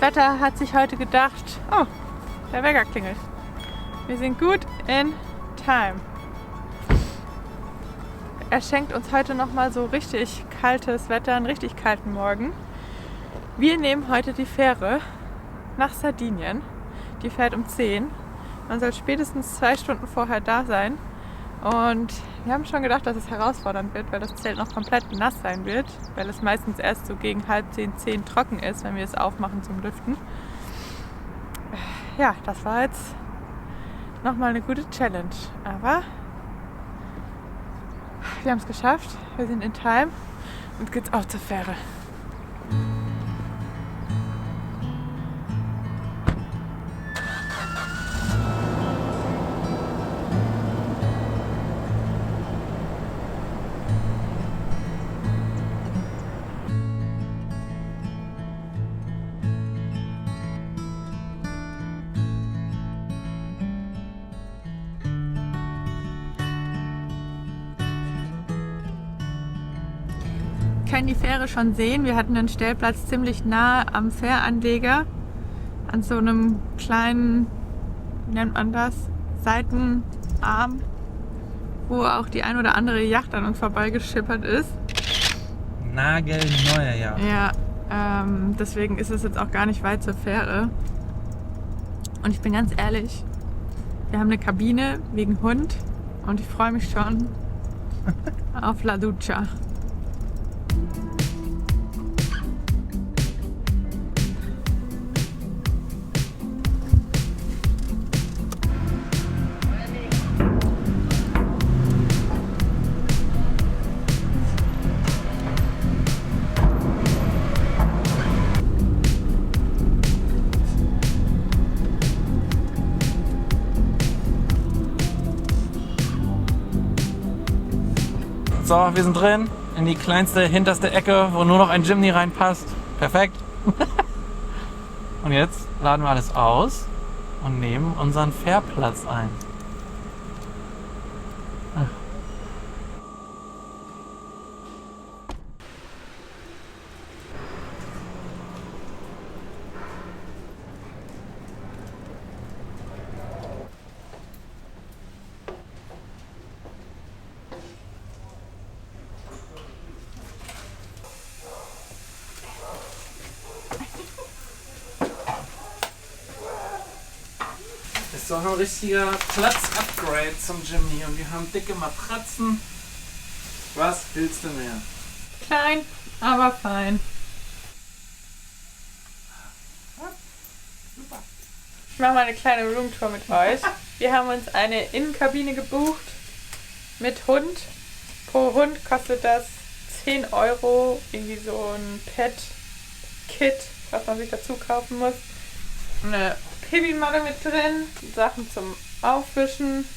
Wetter hat sich heute gedacht, oh, der Wecker klingelt. Wir sind gut in time. Er schenkt uns heute nochmal so richtig kaltes Wetter, einen richtig kalten Morgen. Wir nehmen heute die Fähre nach Sardinien. Die fährt um 10. Man soll spätestens 2 Stunden vorher da sein. Und wir haben schon gedacht, dass es herausfordernd wird, weil das Zelt noch komplett nass sein wird. Weil es meistens erst so gegen 9:30, 10 trocken ist, wenn wir es aufmachen zum Lüften. Ja, das war jetzt nochmal eine gute Challenge. Aber wir haben es geschafft. Wir sind in time und geht's auch zur Fähre. Ich kann die Fähre schon sehen. Wir hatten einen Stellplatz ziemlich nah am Fähranleger, an so einem kleinen, wie nennt man das, Seitenarm, wo auch die ein oder andere Yacht an uns vorbeigeschippert ist. Nagelneue Yacht. Ja, deswegen ist es jetzt auch gar nicht weit zur Fähre. Und ich bin ganz ehrlich, wir haben eine Kabine wegen Hund und ich freue mich schon auf La Ducha. So, wir sind drin, in die kleinste, hinterste Ecke, wo nur noch ein Jimny reinpasst. Perfekt. Und jetzt laden wir alles aus und nehmen unseren Fährplatz ein. Ist doch ein richtiger Platz-Upgrade zum Jimny und wir haben dicke Matratzen. Was willst du mehr? Klein, aber fein. Ich mache mal eine kleine Roomtour mit euch. Wir haben uns eine Innenkabine gebucht mit Hund. Pro Hund kostet das 10 €. Irgendwie so ein Pet-Kit, was man sich dazu kaufen muss. Eine Babymatte mit drin, Sachen zum Aufwischen,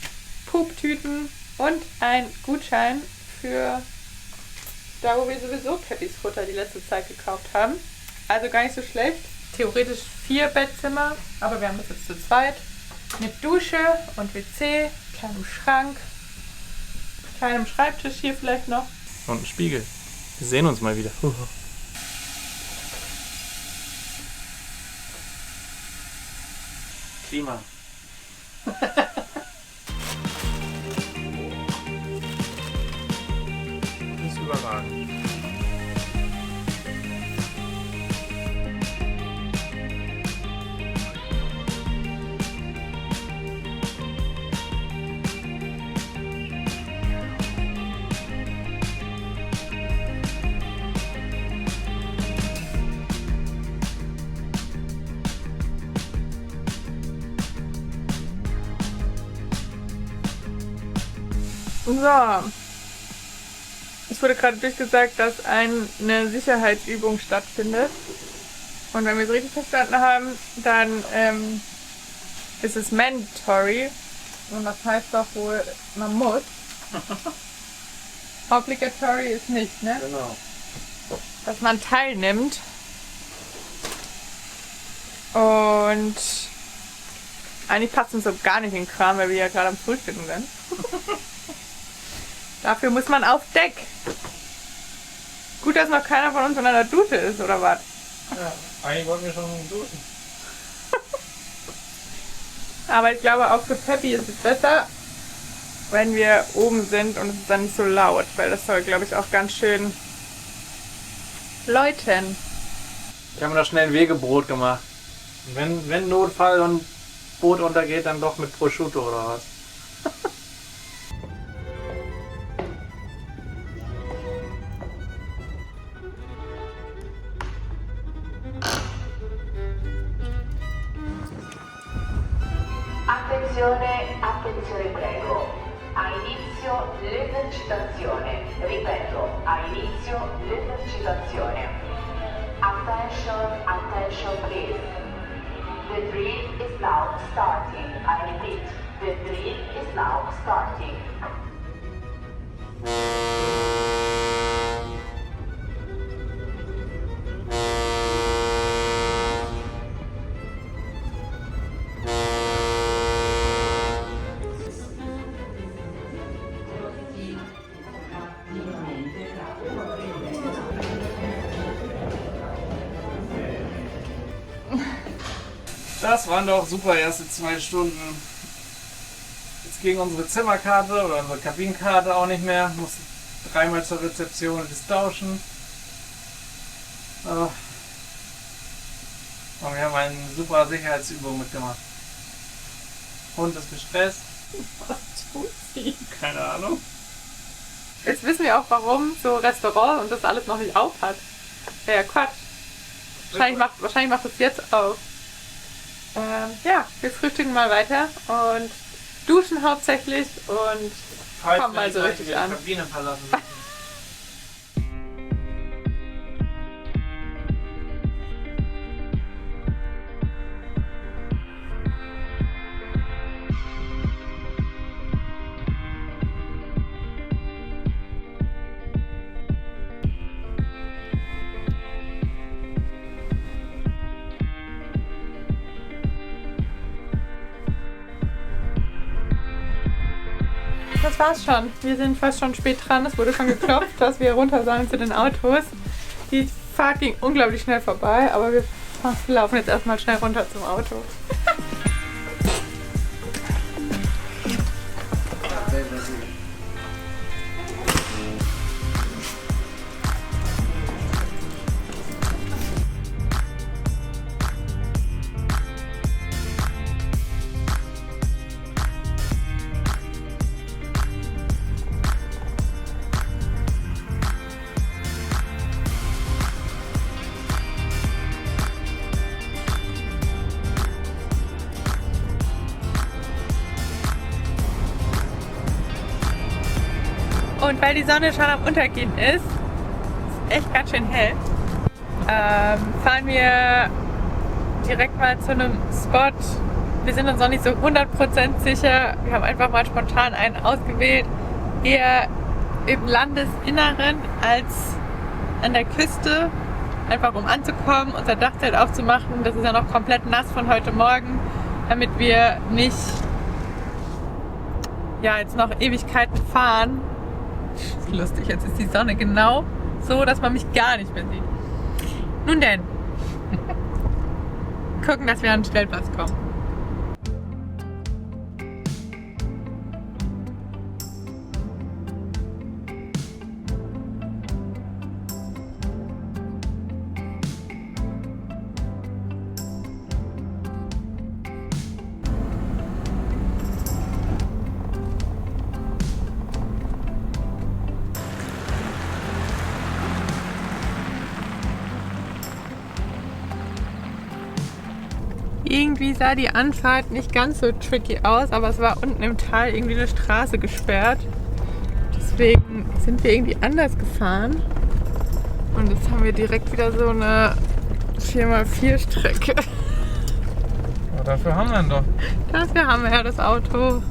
Puptüten und ein Gutschein für da, wo wir sowieso Peppys Futter die letzte Zeit gekauft haben. Also gar nicht so schlecht. Theoretisch 4 Bettzimmer, aber wir haben das jetzt zu zweit. Mit Dusche und WC, kleinem Schrank, kleinem Schreibtisch hier vielleicht noch. Und ein Spiegel. Wir sehen uns mal wieder. Klima. Das ist überragend. So, es wurde gerade durchgesagt, dass eine Sicherheitsübung stattfindet. Und wenn wir es richtig verstanden haben, dann ist es mandatory. Und das heißt doch wohl, man muss. Obligatory ist nicht, ne? Genau. Dass man teilnimmt. Und eigentlich passt uns so gar nicht in den Kram, weil wir ja gerade am Frühstücken sind. Dafür muss man auf Deck. Gut, dass noch keiner von uns in einer Dusche ist, oder was? Ja, Eigentlich wollten wir schon duschen. Aber ich glaube, auch für Peppi ist es besser, wenn wir oben sind und es ist dann nicht so laut, weil das soll, glaube ich, auch ganz schön läuten. Ich habe mir da schnell ein Wegebrot gemacht. Und wenn Notfall und Boot untergeht, dann doch mit Prosciutto oder was. Attenzione prego. Ha inizio l'esercitazione. Ripeto, ha inizio l'esercitazione. Attention please. The drill is now starting. I repeat, the drill is now starting. Das waren doch super erste 2 Stunden. Jetzt ging unsere Zimmerkarte oder unsere Kabinenkarte auch nicht mehr. Mussten 3-mal zur Rezeption und das tauschen. Und wir haben eine super Sicherheitsübung mitgemacht. Hund ist gestresst. Was tut sie? Keine Ahnung. Jetzt wissen wir auch, warum so Restaurant und das alles noch nicht auf hat. Ja, Quatsch. Wahrscheinlich macht es jetzt auf. Ja, wir frühstücken mal weiter und duschen hauptsächlich und kommen mal so richtig an. Kabine verlassen müssen. Das war's schon. Wir sind fast schon spät dran. Es wurde schon geklopft, dass wir runter sollen zu den Autos. Die Fahrt ging unglaublich schnell vorbei, aber wir laufen jetzt erstmal schnell runter zum Auto. Und weil die Sonne schon am Untergehen ist echt ganz schön hell, fahren wir direkt mal zu einem Spot. Wir sind uns noch nicht so 100% sicher. Wir haben einfach mal spontan einen ausgewählt. Eher im Landesinneren als an der Küste. Einfach um anzukommen, unser Dachzelt aufzumachen. Das ist ja noch komplett nass von heute Morgen, damit wir nicht jetzt noch Ewigkeiten fahren. Das ist lustig, jetzt ist die Sonne genau so, dass man mich gar nicht mehr sieht. Nun denn, gucken, dass wir an den Stellplatz kommen. Irgendwie sah die Anfahrt nicht ganz so tricky aus, aber es war unten im Tal irgendwie eine Straße gesperrt. Deswegen sind wir irgendwie anders gefahren. Und jetzt haben wir direkt wieder so eine 4x4 Strecke. Aber dafür haben wir ihn doch. Dafür haben wir ja das Auto.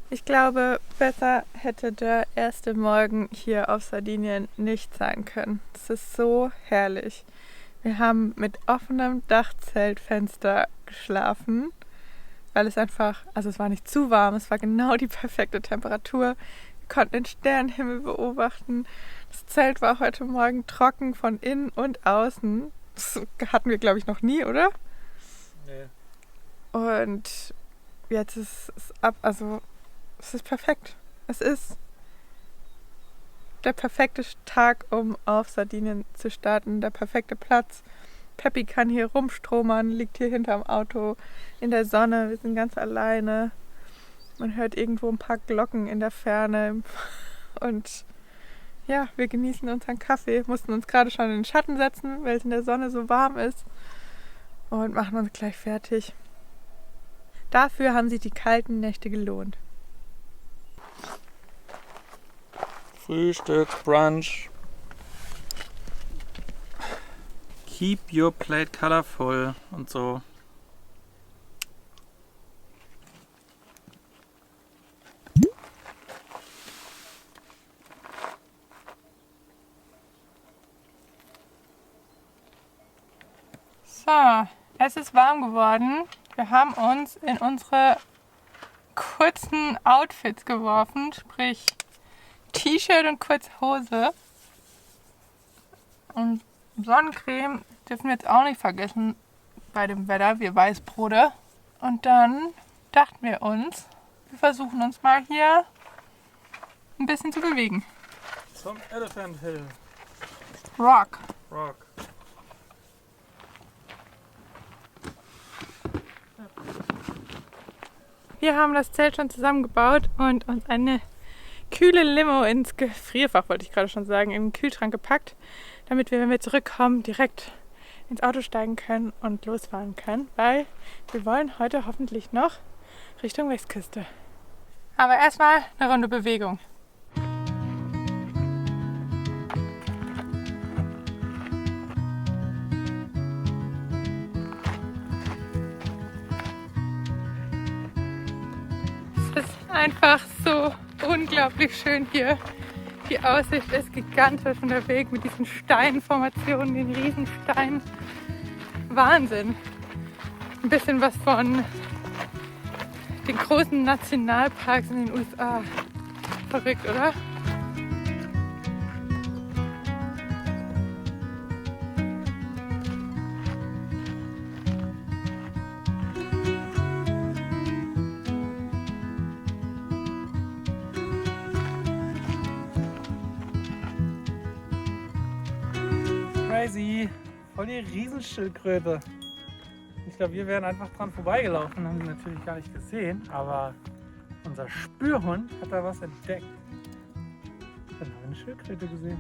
Ich glaube, besser hätte der erste Morgen hier auf Sardinien nicht sein können. Es ist so herrlich. Wir haben mit offenem Dachzeltfenster geschlafen, weil es einfach, also es war nicht zu warm, es war genau die perfekte Temperatur. Wir konnten den Sternenhimmel beobachten. Das Zelt war heute Morgen trocken von innen und außen. Das hatten wir, glaube ich, noch nie, oder? Nee. Und jetzt ist es also es ist perfekt. Es ist der perfekte Tag, um auf Sardinien zu starten. Der perfekte Platz. Peppi kann hier rumstromern, liegt hier hinterm Auto in der Sonne. Wir sind ganz alleine. Man hört irgendwo ein paar Glocken in der Ferne. Und ja, wir genießen unseren Kaffee. Mussten uns gerade schon in den Schatten setzen, weil es in der Sonne so warm ist. Und machen uns gleich fertig. Dafür haben sich die kalten Nächte gelohnt. Frühstück, Brunch. Keep your plate colorful und so. So, es ist warm geworden. Wir haben uns in unsere kurzen Outfits geworfen, sprich T-Shirt und kurze Hose. Und Sonnencreme dürfen wir jetzt auch nicht vergessen bei dem Wetter, wir Weißbrote. Und dann dachten wir uns, wir versuchen uns mal hier ein bisschen zu bewegen. Zum Elephant Hill. Rock. Wir haben das Zelt schon zusammengebaut und uns eine kühle Limo ins Gefrierfach, wollte ich gerade schon sagen, in den Kühlschrank gepackt, damit wir, wenn wir zurückkommen, direkt ins Auto steigen können und losfahren können, weil wir wollen heute hoffentlich noch Richtung Westküste. Aber erstmal eine Runde Bewegung. Es ist einfach so unglaublich schön hier. Die Aussicht ist gigantisch und der Weg mit diesen Steinformationen, den Riesensteinen. Wahnsinn. Ein bisschen was von den großen Nationalparks in den USA. Verrückt, oder? Crazy. Voll die Riesenschildkröte. Ich glaube, wir wären einfach dran vorbeigelaufen, haben sie natürlich gar nicht gesehen, aber unser Spürhund hat da was entdeckt. Dann haben wir eine Schildkröte gesehen.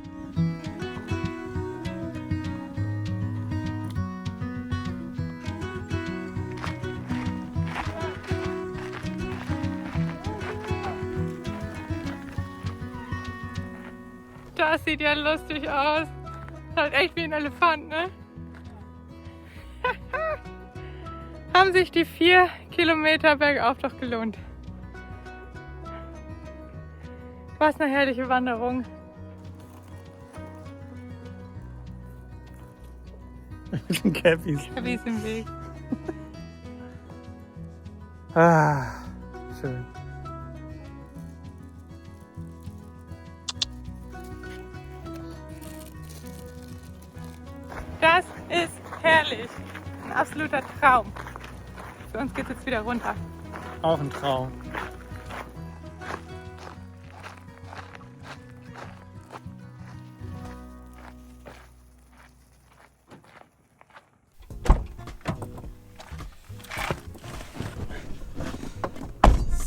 Das sieht ja lustig aus. Halt echt wie ein Elefant, ne? Haben sich die 4 Kilometer bergauf doch gelohnt. Was eine herrliche Wanderung. Mit den Cappies. Cappies im Weg. Ah, schön. Das ist herrlich. Ein absoluter Traum. Für uns geht es jetzt wieder runter. Auch ein Traum.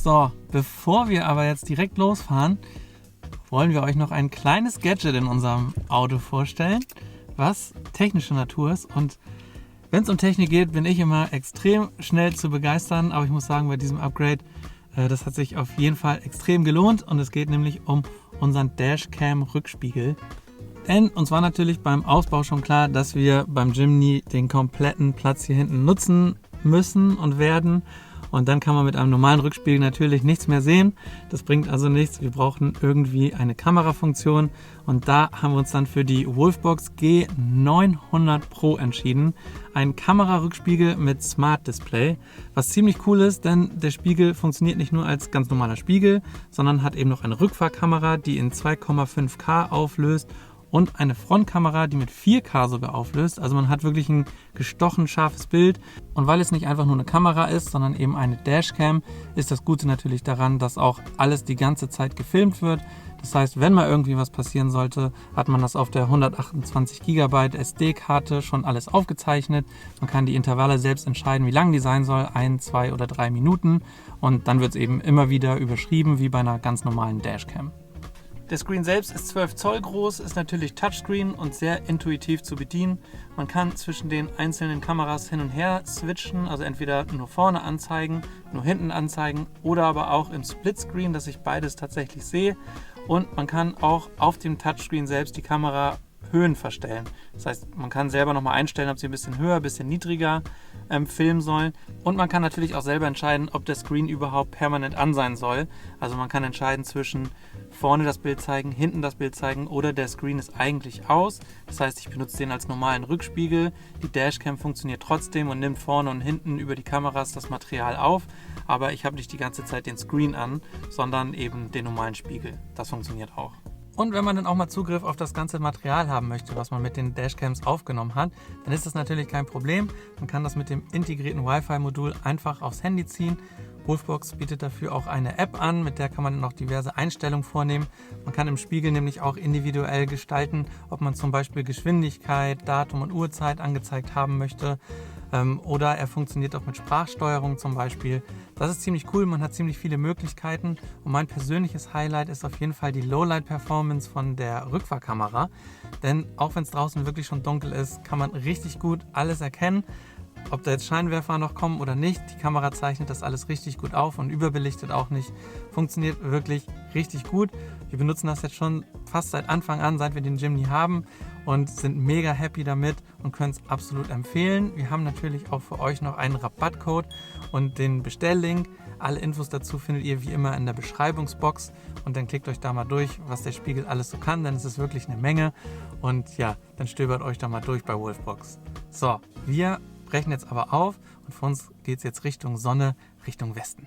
So, bevor wir aber jetzt direkt losfahren, wollen wir euch noch ein kleines Gadget in unserem Auto vorstellen, was technische Natur ist. Und wenn es um Technik geht, bin ich immer extrem schnell zu begeistern. Aber ich muss sagen, bei diesem Upgrade, das hat sich auf jeden Fall extrem gelohnt. Und es geht nämlich um unseren Dashcam-Rückspiegel. Denn uns war natürlich beim Ausbau schon klar, dass wir beim Jimny den kompletten Platz hier hinten nutzen müssen und werden. Und dann kann man mit einem normalen Rückspiegel natürlich nichts mehr sehen. Das bringt also nichts. Wir brauchen irgendwie eine Kamerafunktion. Und da haben wir uns dann für die Wolfbox G900 Pro entschieden. Ein Kamerarückspiegel mit Smart Display. Was ziemlich cool ist, denn der Spiegel funktioniert nicht nur als ganz normaler Spiegel, sondern hat eben noch eine Rückfahrkamera, die in 2,5K auflöst. Und eine Frontkamera, die mit 4K sogar auflöst. Also man hat wirklich ein gestochen scharfes Bild. Und weil es nicht einfach nur eine Kamera ist, sondern eben eine Dashcam, ist das Gute natürlich daran, dass auch alles die ganze Zeit gefilmt wird. Das heißt, wenn mal irgendwie was passieren sollte, hat man das auf der 128 GB SD-Karte schon alles aufgezeichnet. Man kann die Intervalle selbst entscheiden, wie lang die sein soll, 1, 2 oder 3 Minuten. Und dann wird es eben immer wieder überschrieben, wie bei einer ganz normalen Dashcam. Der Screen selbst ist 12 Zoll groß, ist natürlich Touchscreen und sehr intuitiv zu bedienen. Man kann zwischen den einzelnen Kameras hin und her switchen, also entweder nur vorne anzeigen, nur hinten anzeigen oder aber auch im Splitscreen, dass ich beides tatsächlich sehe. Und man kann auch auf dem Touchscreen selbst die Kamera Höhen verstellen. Das heißt, man kann selber nochmal einstellen, ob sie ein bisschen höher, ein bisschen niedriger filmen sollen. Und man kann natürlich auch selber entscheiden, ob der Screen überhaupt permanent an sein soll. Also man kann entscheiden zwischen vorne das Bild zeigen, hinten das Bild zeigen oder der Screen ist eigentlich aus. Das heißt, ich benutze den als normalen Rückspiegel. Die Dashcam funktioniert trotzdem und nimmt vorne und hinten über die Kameras das Material auf. Aber ich habe nicht die ganze Zeit den Screen an, sondern eben den normalen Spiegel. Das funktioniert auch. Und wenn man dann auch mal Zugriff auf das ganze Material haben möchte, was man mit den Dashcams aufgenommen hat, dann ist das natürlich kein Problem. Man kann das mit dem integrierten Wi-Fi-Modul einfach aufs Handy ziehen. Wolfbox bietet dafür auch eine App an, mit der kann man noch diverse Einstellungen vornehmen. Man kann im Spiegel nämlich auch individuell gestalten, ob man zum Beispiel Geschwindigkeit, Datum und Uhrzeit angezeigt haben möchte. Oder er funktioniert auch mit Sprachsteuerung zum Beispiel. Das ist ziemlich cool, man hat ziemlich viele Möglichkeiten. Und mein persönliches Highlight ist auf jeden Fall die Lowlight-Performance von der Rückfahrkamera. Denn auch wenn es draußen wirklich schon dunkel ist, kann man richtig gut alles erkennen. Ob da jetzt Scheinwerfer noch kommen oder nicht, die Kamera zeichnet das alles richtig gut auf und überbelichtet auch nicht. Funktioniert wirklich richtig gut. Wir benutzen das jetzt schon fast seit Anfang an, seit wir den Jimny haben und sind mega happy damit und können es absolut empfehlen. Wir haben natürlich auch für euch noch einen Rabattcode und den Bestelllink. Alle Infos dazu findet ihr wie immer in der Beschreibungsbox und dann klickt euch da mal durch, was der Spiegel alles so kann, denn es ist wirklich eine Menge und ja, dann stöbert euch da mal durch bei Wolfbox. So, wir brechen jetzt aber auf und für uns geht es jetzt Richtung Sonne, Richtung Westen.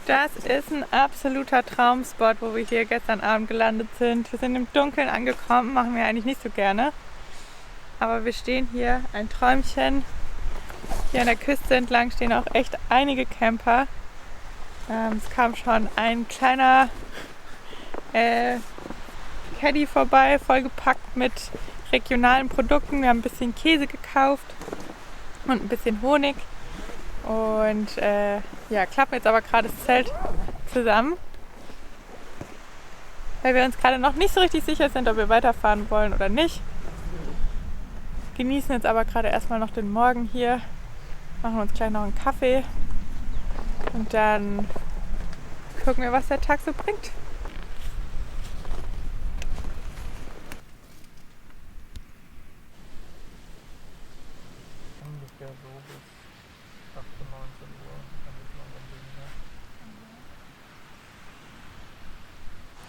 Das ist ein absoluter Traumspot, wo wir hier gestern Abend gelandet sind. Wir sind im Dunkeln angekommen, machen wir eigentlich nicht so gerne. Aber wir stehen hier, ein Träumchen. Hier an der Küste entlang stehen auch echt einige Camper. Es kam schon ein kleiner Caddy vorbei, vollgepackt mit regionalen Produkten. Wir haben ein bisschen Käse gekauft und ein bisschen Honig. Und klappen jetzt aber gerade das Zelt zusammen. weil wir uns gerade noch nicht so richtig sicher sind, ob wir weiterfahren wollen oder nicht. Genießen jetzt aber gerade erstmal noch den Morgen hier, machen uns gleich noch einen Kaffee und dann gucken wir, was der Tag so bringt. Ungefähr so bis 18, 19 Uhr. Dann ist man dann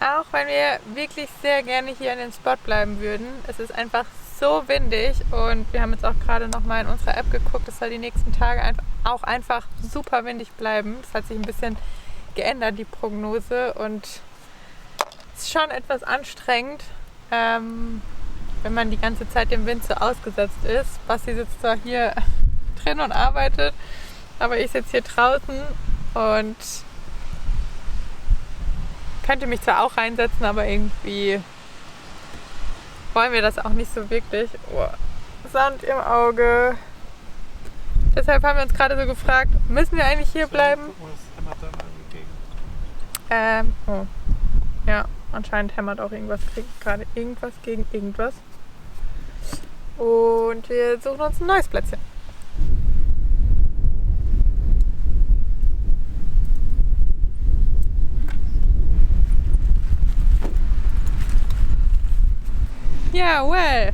weniger. Auch wenn wir wirklich sehr gerne hier an dem Spot bleiben würden, es ist einfach so windig und wir haben jetzt auch gerade noch mal in unserer App geguckt, es soll die nächsten Tage einfach super windig bleiben. Das hat sich ein bisschen geändert, die Prognose, und es ist schon etwas anstrengend, wenn man die ganze Zeit dem Wind so ausgesetzt ist. Basti sitzt zwar hier drin und arbeitet, aber ich sitze hier draußen und könnte mich zwar auch reinsetzen, aber irgendwie wollen wir das auch nicht so wirklich. Oh, Sand im Auge. Deshalb haben wir uns gerade so gefragt, müssen wir eigentlich hier bleiben? Oh. Ja, anscheinend hämmert auch gerade irgendwas gegen irgendwas. Und wir suchen uns ein neues Plätzchen. Ja, well.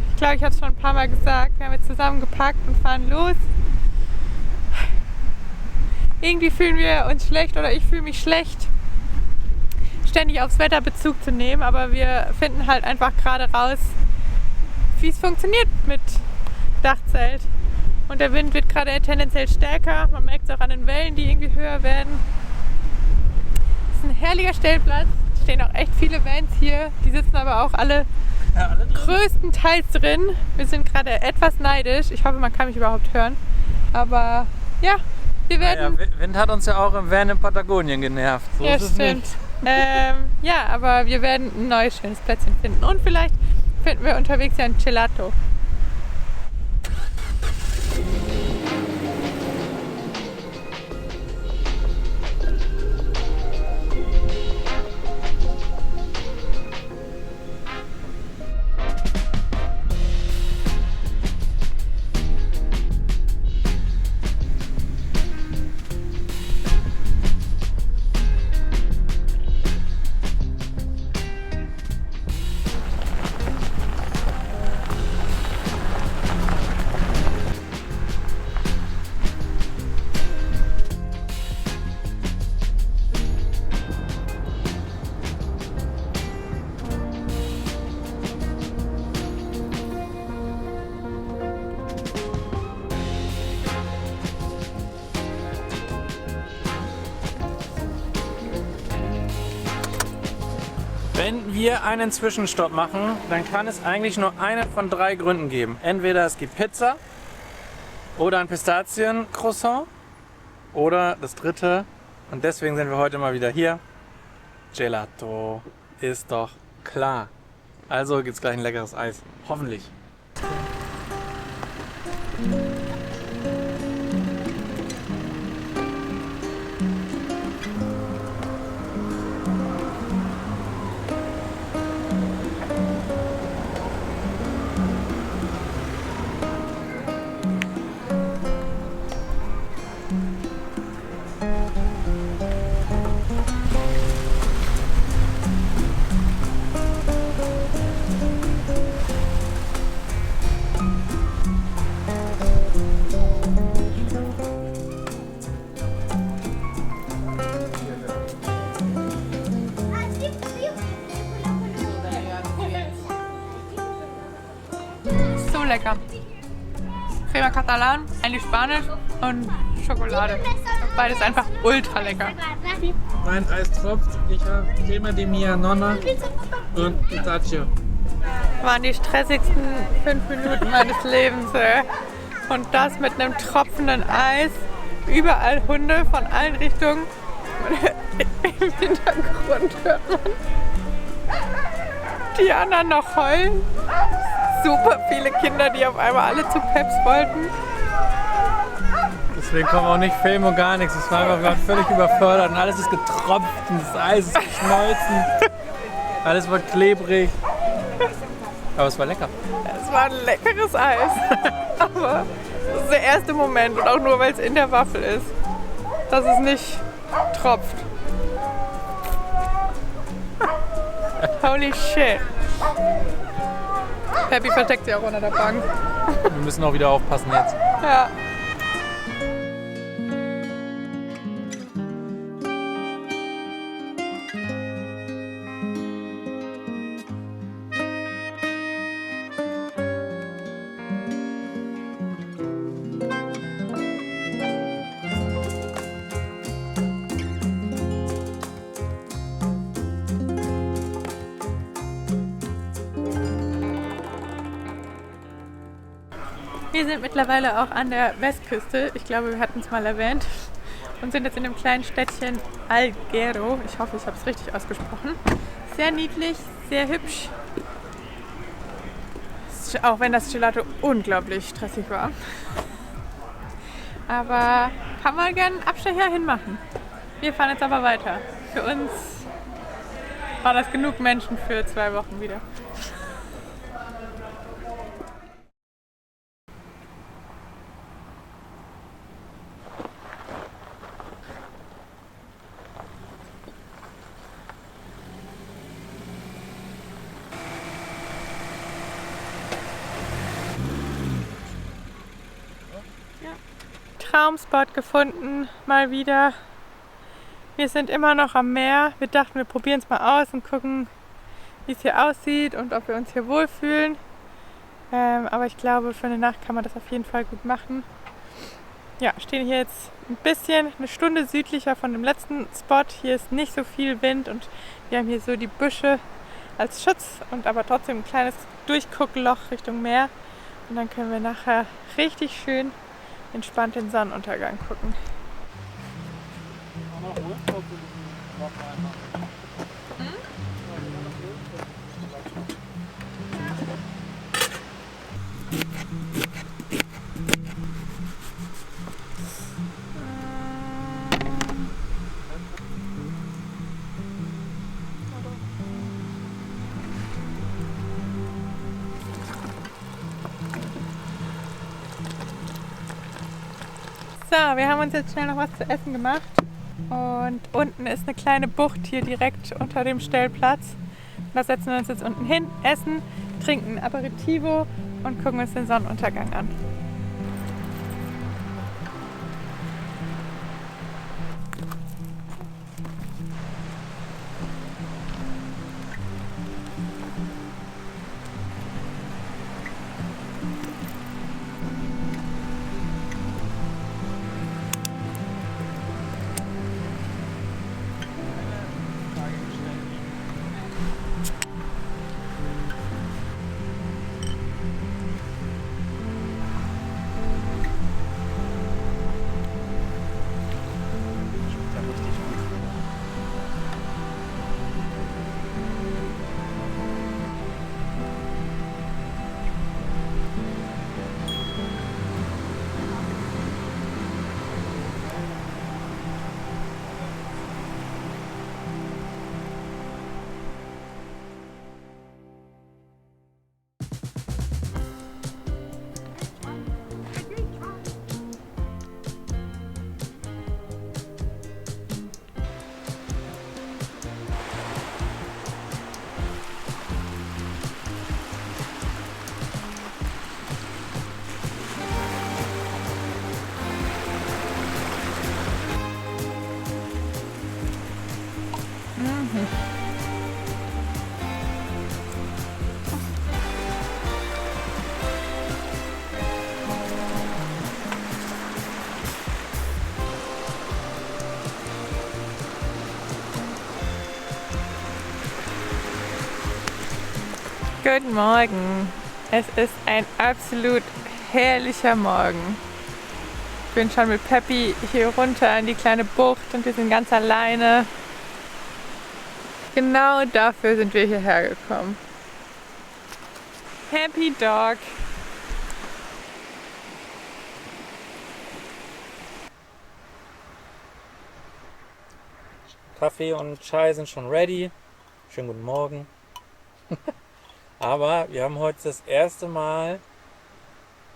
Ich glaube, ich habe es schon ein paar Mal gesagt. Wir haben jetzt zusammengepackt und fahren los. Irgendwie fühlen wir uns schlecht oder ich fühle mich schlecht, ständig aufs Wetter Bezug zu nehmen. Aber wir finden halt einfach gerade raus, wie es funktioniert mit Dachzelt. Und der Wind wird gerade tendenziell stärker. Man merkt es auch an den Wellen, die irgendwie höher werden. Es ist ein herrlicher Stellplatz. Es stehen auch echt viele Vans hier. Die sitzen aber auch alle größtenteils drin. Wir sind gerade etwas neidisch. Ich hoffe, man kann mich überhaupt hören. Aber ja, wir werden... Ja, Wind hat uns ja auch im Van in Patagonien genervt. So ja, ist es stimmt. nicht. Ja, aber wir werden ein neues, schönes Plätzchen finden. Und vielleicht finden wir unterwegs ja ein Gelato. Wenn wir einen Zwischenstopp machen, dann kann es eigentlich nur einen von 3 Gründen geben. Entweder es gibt Pizza oder ein Pistaziencroissant oder das dritte, und deswegen sind wir heute mal wieder hier, Gelato. Ist doch klar. Also gibt es gleich ein leckeres Eis. Hoffentlich. So lecker. Crema Catalan, eigentlich Spanisch und Schokolade. Beides einfach ultra lecker. Mein Eis tropft. Ich habe Crema di Mia Nonna und Pistachio. Waren die stressigsten 5 Minuten meines Lebens. Und das mit einem tropfenden Eis. Überall Hunde von allen Richtungen. Und im Hintergrund hört man die anderen noch heulen. Super viele Kinder, die auf einmal alle zu Peps wollten. Deswegen kommen auch nicht Film und gar nichts. Es war einfach völlig überfordert und alles ist getropft und das Eis ist geschmolzen. Alles war klebrig. Aber es war lecker. Es war ein leckeres Eis. Aber das ist der erste Moment und auch nur, weil es in der Waffel ist, dass es nicht tropft. Holy shit. Peppy versteckt sich auch unter der Bank. Wir müssen auch wieder aufpassen jetzt. Ja. Wir sind mittlerweile auch an der Westküste. Ich glaube, wir hatten es mal erwähnt. Und sind jetzt in dem kleinen Städtchen Alghero. Ich hoffe, ich habe es richtig ausgesprochen. Sehr niedlich, sehr hübsch. Auch wenn das Gelato unglaublich stressig war. Aber kann man gerne einen Abstecher hinmachen. Wir fahren jetzt aber weiter. Für uns war das genug Menschen für 2 Wochen wieder. Traumspot gefunden, mal wieder. Wir sind immer noch am Meer. Wir dachten, wir probieren es mal aus und gucken, wie es hier aussieht und ob wir uns hier wohlfühlen. Aber ich glaube, für eine Nacht kann man das auf jeden Fall gut machen. Ja, stehen hier jetzt ein bisschen, eine Stunde südlicher von dem letzten Spot. Hier ist nicht so viel Wind und wir haben hier so die Büsche als Schutz und aber trotzdem ein kleines Durchguckloch Richtung Meer. Und dann können wir nachher richtig schön entspannt den Sonnenuntergang gucken. So, wir haben uns jetzt schnell noch was zu essen gemacht und unten ist eine kleine Bucht hier direkt unter dem Stellplatz. Da setzen wir uns jetzt unten hin, essen, trinken ein Aperitivo und gucken uns den Sonnenuntergang an. Guten Morgen. Es ist ein absolut herrlicher Morgen. Ich bin schon mit Peppy hier runter in die kleine Bucht und wir sind ganz alleine. Genau dafür sind wir hierher gekommen. Happy Dog. Kaffee und Chai sind schon ready. Schönen guten Morgen. Aber wir haben heute das erste Mal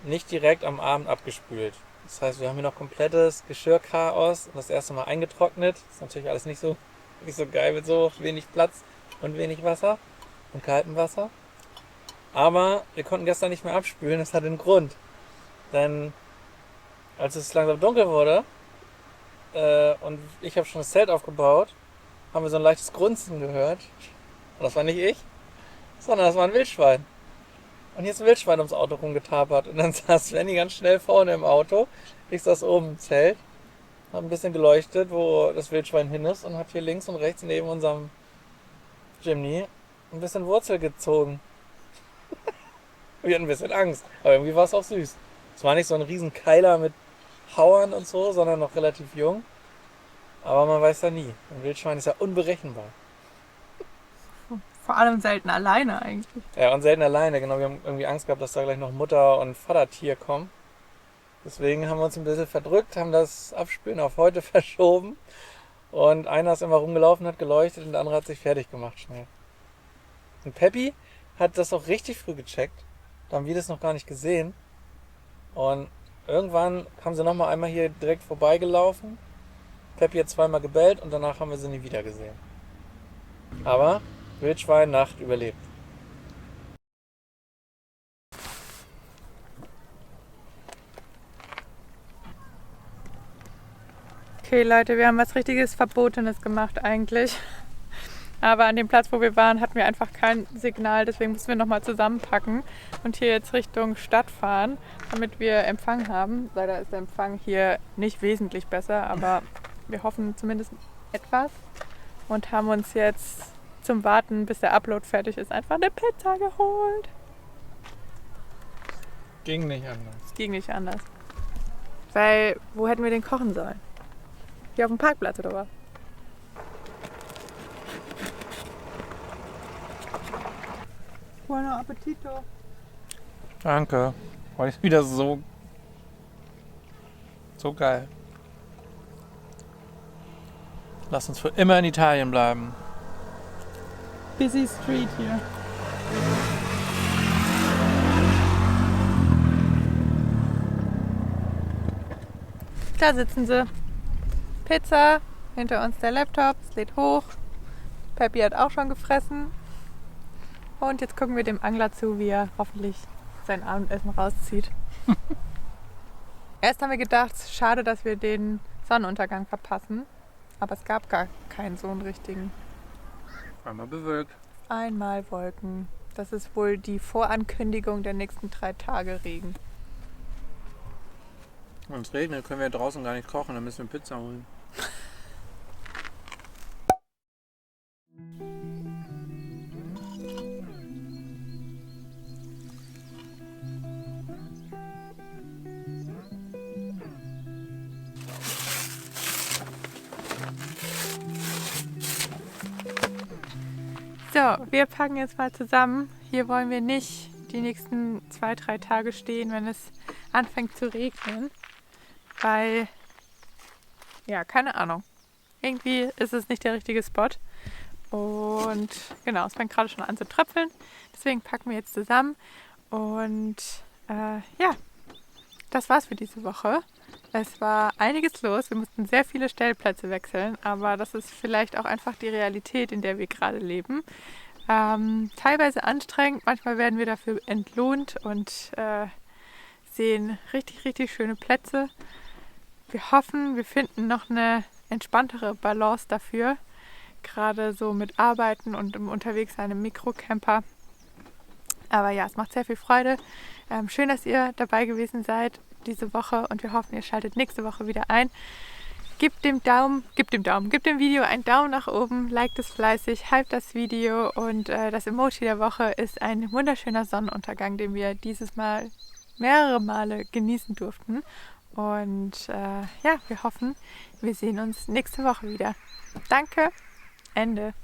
nicht direkt am Abend abgespült. Das heißt, wir haben hier noch komplettes Geschirrchaos und das erste Mal eingetrocknet. Das ist natürlich alles nicht so geil mit so wenig Platz und wenig Wasser und kaltem Wasser. Aber wir konnten gestern nicht mehr abspülen, das hat einen Grund. Denn als es langsam dunkel wurde und ich habe schon das Zelt aufgebaut, haben wir so ein leichtes Grunzen gehört. Und das war nicht ich, sondern das war ein Wildschwein. Und hier ist ein Wildschwein ums Auto rumgetapert. Und dann saß Svenny ganz schnell vorne im Auto. Ich saß oben im Zelt, habe ein bisschen geleuchtet, wo das Wildschwein hin ist und habe hier links und rechts neben unserem Jimny ein bisschen Wurzel gezogen. Wir hatten ein bisschen Angst, aber irgendwie war es auch süß. Es war nicht so ein riesen Keiler mit Hauern und so, sondern noch relativ jung. Aber man weiß ja nie. Ein Wildschwein ist ja unberechenbar. Vor allem selten alleine eigentlich. Ja, und selten alleine, genau. Wir haben irgendwie Angst gehabt, dass da gleich noch Mutter- und Vatertier kommen. Deswegen haben wir uns ein bisschen verdrückt, haben das Abspülen auf heute verschoben. Und einer ist immer rumgelaufen, hat geleuchtet und der andere hat sich fertig gemacht schnell. Und Peppi hat das auch richtig früh gecheckt. Da haben wir das noch gar nicht gesehen. Und irgendwann kam sie nochmal einmal hier direkt vorbeigelaufen. Peppi hat zweimal gebellt und danach haben wir sie nie wieder gesehen. Aber Wildschwein Nacht überlebt. Okay, Leute, wir haben was richtiges Verbotenes gemacht eigentlich. Aber an dem Platz, wo wir waren, hatten wir einfach kein Signal. Deswegen mussten wir nochmal zusammenpacken und hier jetzt Richtung Stadt fahren, damit wir Empfang haben. Leider ist der Empfang hier nicht wesentlich besser, aber wir hoffen zumindest etwas. Und haben uns jetzt zum Warten, bis der Upload fertig ist, einfach eine Pizza geholt. Ging nicht anders. Es ging nicht anders. Weil, wo hätten wir den kochen sollen? Hier auf dem Parkplatz oder was? Buon appetito. Danke. Heute ist wieder so geil. Lass uns für immer in Italien bleiben. Busy Street hier. Da sitzen sie. Pizza, hinter uns der Laptop, es lädt hoch. Peppi hat auch schon gefressen. Und jetzt gucken wir dem Angler zu, wie er hoffentlich sein Abendessen rauszieht. Erst haben wir gedacht, schade, dass wir den Sonnenuntergang verpassen. Aber es gab gar keinen so einen richtigen. Einmal bewölkt. Einmal Wolken. Das ist wohl die Vorankündigung der nächsten 3 Tage Regen. Wenn es regnet, können wir draußen gar nicht kochen, dann müssen wir Pizza holen. So, wir packen jetzt mal zusammen. Hier wollen wir nicht die nächsten 2, 3 Tage stehen, wenn es anfängt zu regnen. Weil, ja, keine Ahnung. Irgendwie ist es nicht der richtige Spot. Und genau, es fängt gerade schon an zu tröpfeln. Deswegen packen wir jetzt zusammen. Und ja, das war's für diese Woche. Es war einiges los. Wir mussten sehr viele Stellplätze wechseln. Aber das ist vielleicht auch einfach die Realität, in der wir gerade leben. Teilweise anstrengend. Manchmal werden wir dafür entlohnt und sehen richtig, richtig schöne Plätze. Wir hoffen, wir finden noch eine entspanntere Balance dafür. Gerade so mit Arbeiten und im Unterwegssein im Mikrocamper. Aber ja, es macht sehr viel Freude. Schön, dass ihr dabei gewesen seid diese Woche und wir hoffen, ihr schaltet nächste Woche wieder ein. Gebt dem Video einen Daumen nach oben, liked es fleißig, hypt das Video und das Emoji der Woche ist ein wunderschöner Sonnenuntergang, den wir dieses Mal mehrere Male genießen durften. Und ja, wir hoffen, wir sehen uns nächste Woche wieder. Danke, Ende.